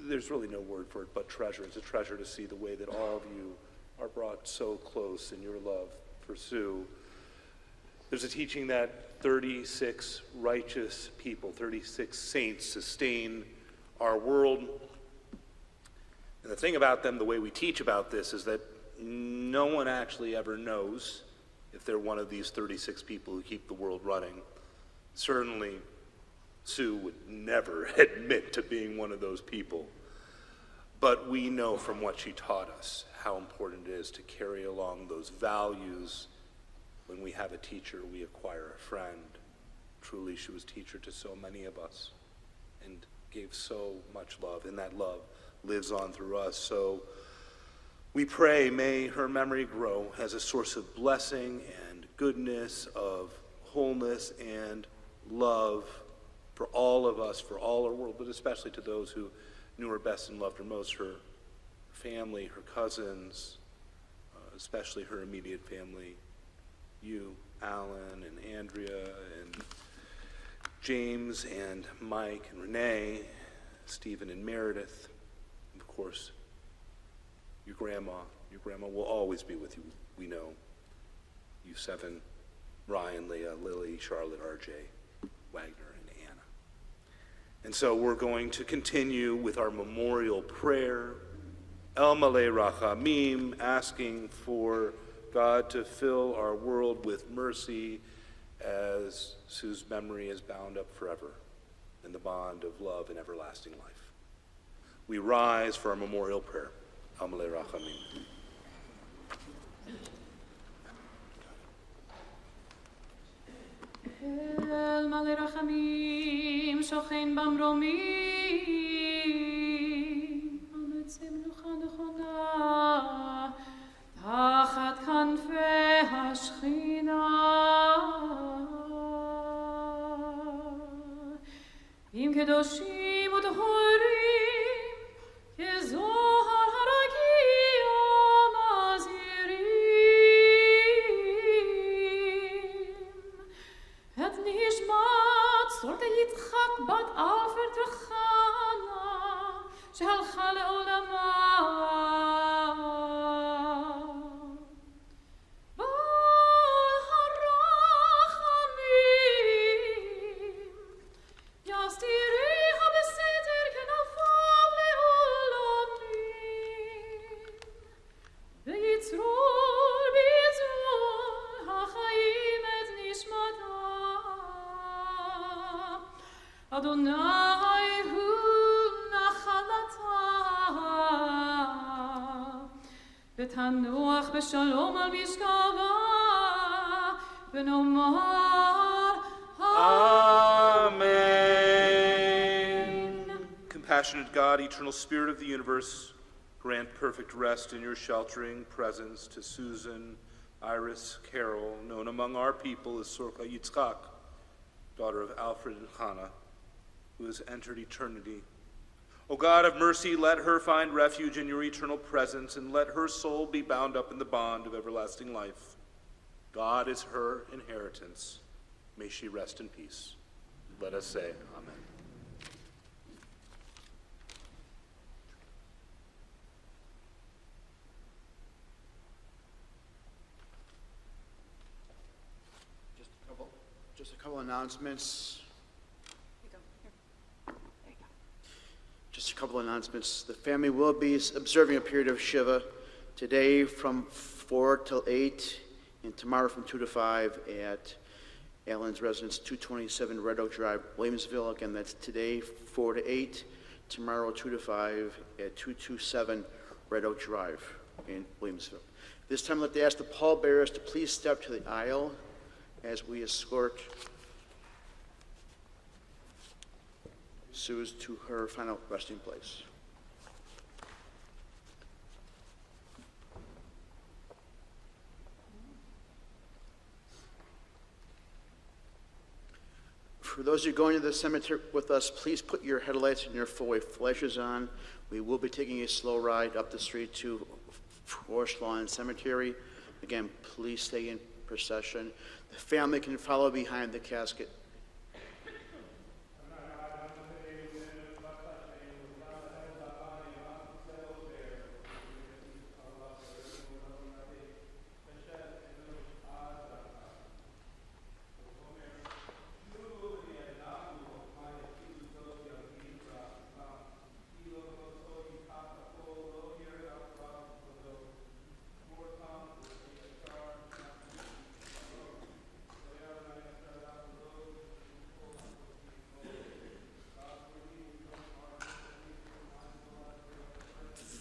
there's really no word for it but treasure. It's a treasure to see the way that all of you are brought so close in your love for Sue. There's a teaching that 36 righteous people, 36 saints sustain our world. And the thing about them, the way we teach about this, is that no one actually ever knows if they're one of these 36 people who keep the world running. Certainly, Sue would never admit to being one of those people. But we know from what she taught us how important it is to carry along those values. When we have a teacher, we acquire a friend. Truly, she was teacher to so many of us and gave so much love, and that love lives on through us. So we pray, may her memory grow as a source of blessing and goodness, of wholeness and love for all of us, for all our world, but especially to those who knew her best and loved her most, her family, her cousins, especially her immediate family, you, Alan, and Andrea, and James, and Mike, and Renee, Stephen, and Meredith, and of course, your grandma. Your grandma will always be with you, we know. You seven, Ryan, Leah, Lily, Charlotte, RJ, Wagner, and Anna. And so we're going to continue with our memorial prayer, El Malei Rachamim, asking for God to fill our world with mercy as Sue's memory is bound up forever in the bond of love and everlasting life. We rise for our memorial prayer. El Malei Rachamim. El Malei Rachamim, Shochen Bamromim, Ametzim Nucha Nechona, Tachat Kanfei HaShechina, Im Kedoshim U'Tohorim, Kezohar Harakim Azirim, Et Nishmat Sorte Yitzchak Bat Alfred Rechana, Shehalcha Le'olama, Bal Harachamim, Yastirecha Beseter Kenafav Le'olamim, Beyitzrol HaChaim Et Nishmata, Adonai Hu Nachalata, V'tanuach b'shalom al mishkava, v'nomar Amen. Compassionate God, eternal Spirit of the universe, grant perfect rest in your sheltering presence to Susan, Iris, Carrel, known among our people as Sorka Yitzchak, daughter of Alfred and Hannah, who has entered eternity. O God of mercy, let her find refuge in your eternal presence, and let her soul be bound up in the bond of everlasting life. God is her inheritance. May she rest in peace. Let us say, Amen. Just a couple announcements. Just a couple announcements. The family will be observing a period of Shiva today from 4 till 8 and tomorrow from 2 to 5 at Allen's residence, 227 Red Oak Drive, Williamsville. Again, that's today 4 to 8, tomorrow 2 to 5 at 227 Red Oak Drive in Williamsville. This time, I'd like to ask the pallbearers to please step to the aisle as we escort Suze to her final resting place. For those of you going to the cemetery with us, please put your headlights and your four-way flashers on. We will be taking a slow ride up the street to Forest Lawn Cemetery. Again, please stay in procession. The family can follow behind the casket.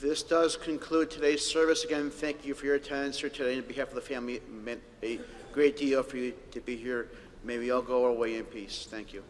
This does conclude today's service. Again, thank you for your attendance here today. On behalf of the family, it meant a great deal for you to be here. May we all go our way in peace. Thank you.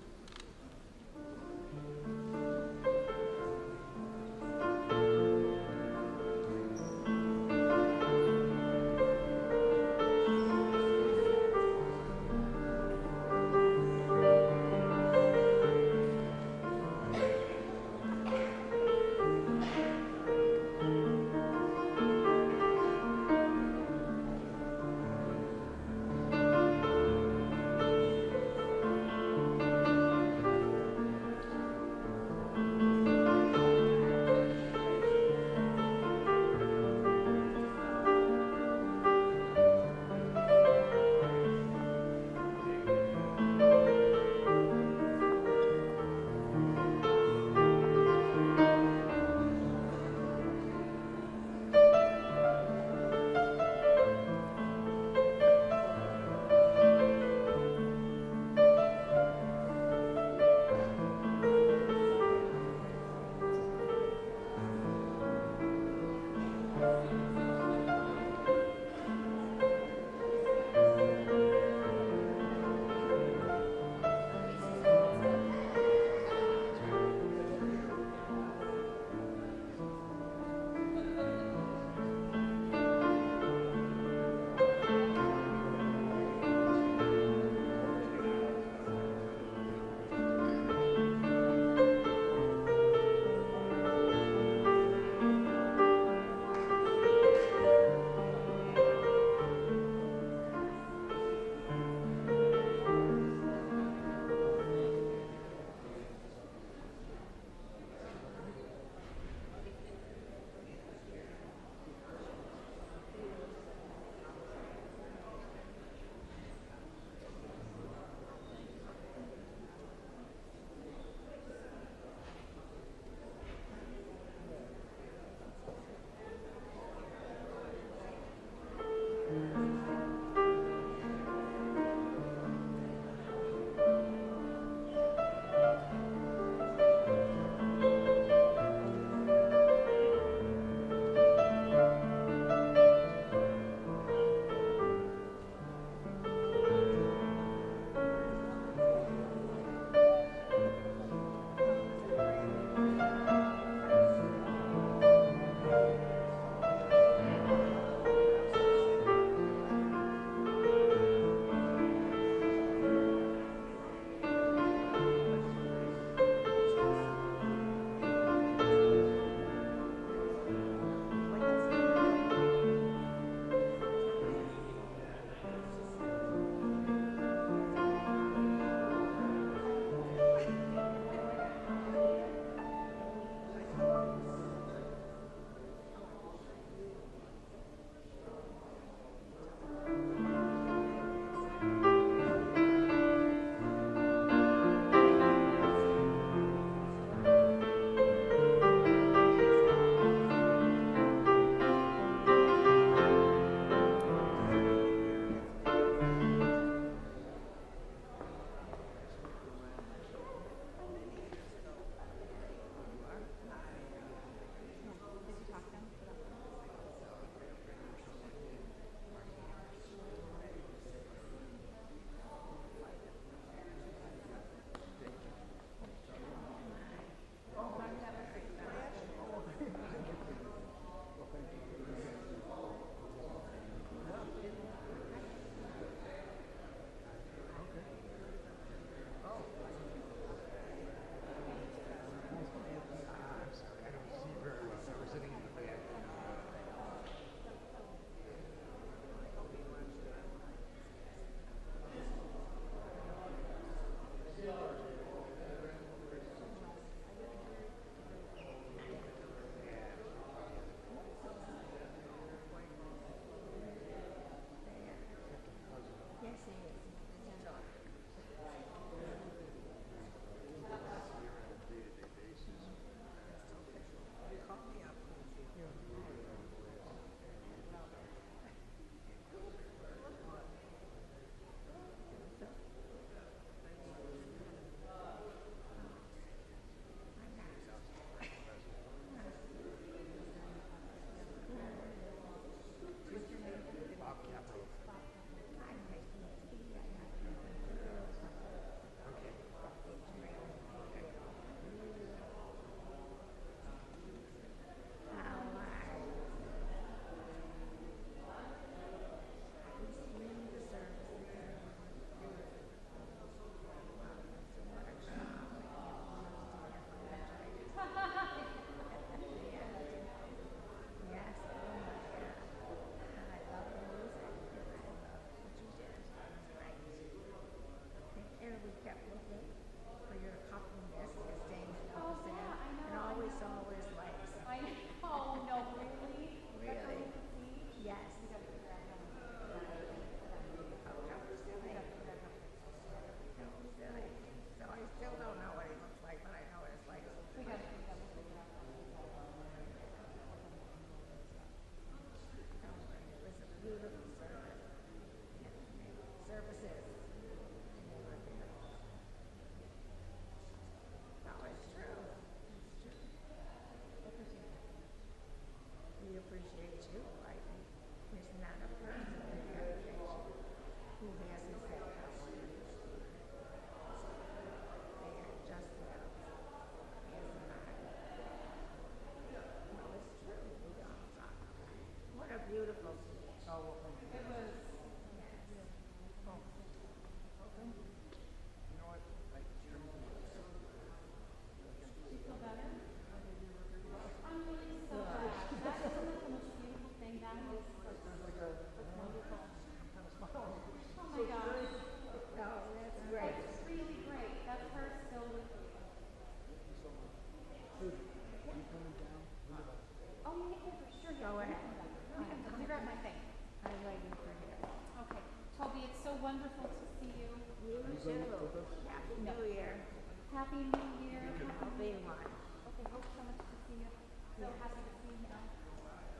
So happy to see him.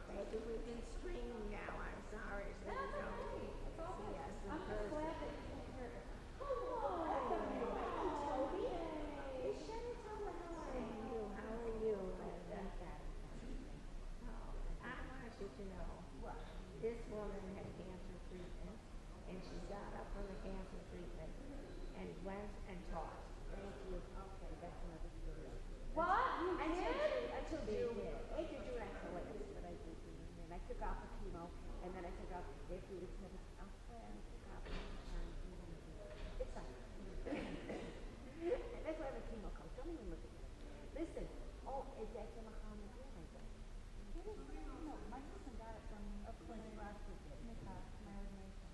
Maybe we can scream now. I'm sorry, so we don't see us in person. Glad that you can hear. Toby. Hey, Shannon, how are you? How are you? I want you to know this woman had cancer treatment, and she got up from the cancer treatment and went and taught. Thank you. Okay, that's another story. What? You did? I told you. I told you I told it, but I did. And I took off the chemo, and then I took off the food. It's took off it's fine. That's why the chemo comes. Don't even look at it. Listen. Oh, is that the Muhammad? No, my husband got it from a place last week. My ordination.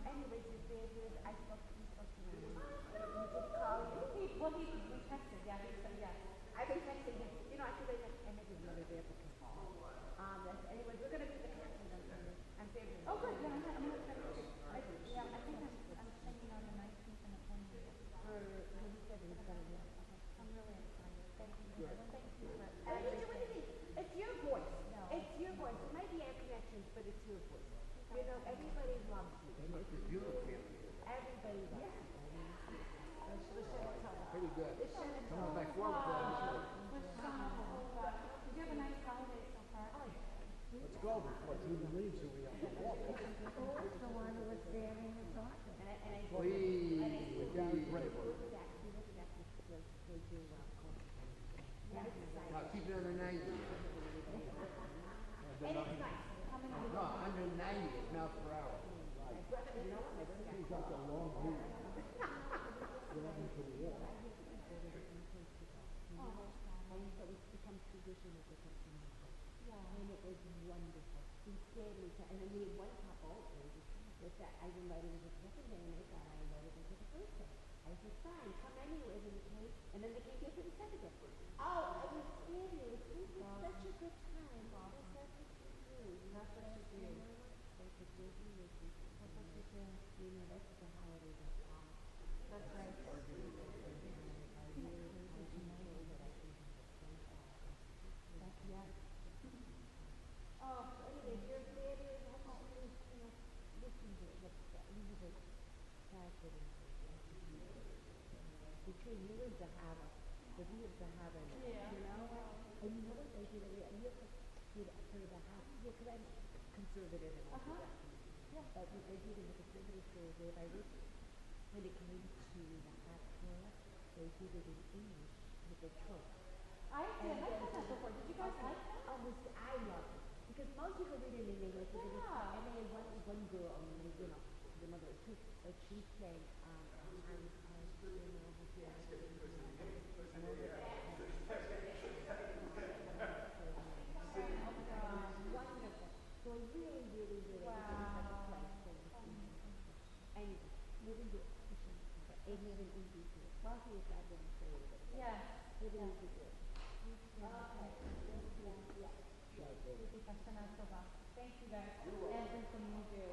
Anyways, his dad was, I spoke to him. Did he call you? Well, we texted, yeah, he said yes. I've been texting him. You know, actually, I met his mother there for anyways, we're going to do the connection on Sunday. I'm favoring. Oh, good. Yeah, I'm going to send it. Yeah, I think I'm sending on the 19th and the 20th. He said he was going to do it. I'm really excited. Thank you. Thank you for everything. It's your voice. No. It's your voice. It might be our connections, but it's your voice. You know, everybody loves you. It's beautiful. Everybody loves you. Pretty good. Some of my form Did you have a nice holiday so far? Let's go before Judy leaves and we have to walk. Who's the one who was there in the talk? Please, Gary Draper. Now keep it under 90. No, under 90 miles per hour. He's got the long route. So it's become tradition at the company. And it was wonderful. He stayed with her. And then we had one couple that I invited to the second day, and they thought I invited them to the first day. I said, fine, come anyways, and then they came here for the second day. Oh, I was standing. It was such a good time. It was such a good news. Not such a good news. That's a good news. That's such a good news. You know, that's the holiday that's on. That's right. Yeah. Oh, anyway, your dad is listen to what's that? He was a pastor between you and Sahaba, but he is Sahaba, you know? And you know what they did? For the house, because I'm conservative and all that. Yeah. But what they did in the conservative school, when it came to the hot Torah, they did it in English with the church. I did. I've done that before. Did you guys like that? I love it. Because most people read it in English. Yeah. And they had one girl, you know, the mother too, but she sang, wonderful. So really, really, really, wow. Anyway, moving to Amen and easy to it. Well, he is God didn't say it. Yes. Moving to it. Thank you guys. Everything you do.